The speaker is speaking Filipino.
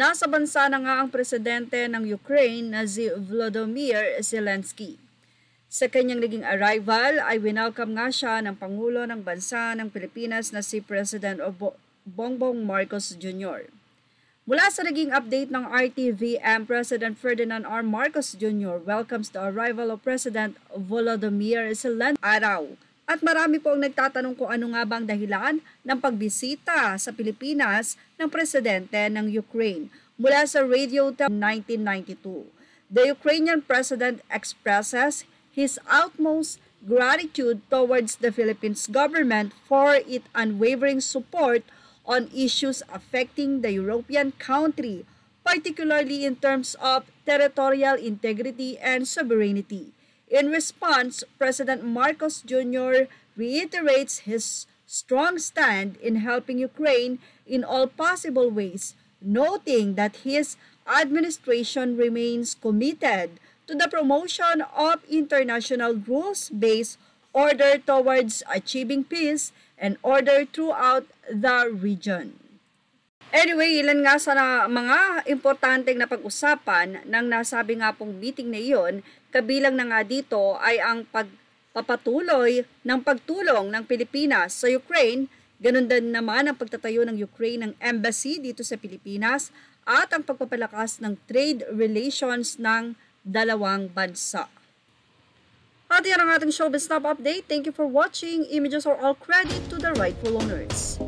Nasa bansa na nga ang presidente ng Ukraine na si Volodymyr Zelensky. Sa kanyang naging arrival ay winelcome nga siya ng Pangulo ng Bansa ng Pilipinas na si President Bongbong Marcos Jr. Mula sa naging update ng RTVM, President Ferdinand R. Marcos Jr. welcomes the arrival of President Volodymyr Zelensky araw. At marami po ang nagtatanong kung ano nga bang dahilan ng pagbisita sa Pilipinas ng presidente ng Ukraine. Mula sa Radio 1992, the Ukrainian president expresses his utmost gratitude towards the Philippines government for its unwavering support on issues affecting the European country, particularly in terms of territorial integrity and sovereignty. In response, President Marcos Jr. reiterates his strong stand in helping Ukraine in all possible ways, noting that his administration remains committed to the promotion of international rules-based order towards achieving peace and order throughout the region. Anyway, ilan nga sa mga importanteng napag-usapan ng nasabi nga pong meeting na iyon, kabilang na nga dito ay ang pagpapatuloy ng pagtulong ng Pilipinas sa Ukraine, ganun din naman ang pagtatayo ng Ukraine ng embassy dito sa Pilipinas at ang pagpapalakas ng trade relations ng dalawang bansa. At yan ang ating showbiz top update. Thank you for watching. Images are all credit to the rightful owners.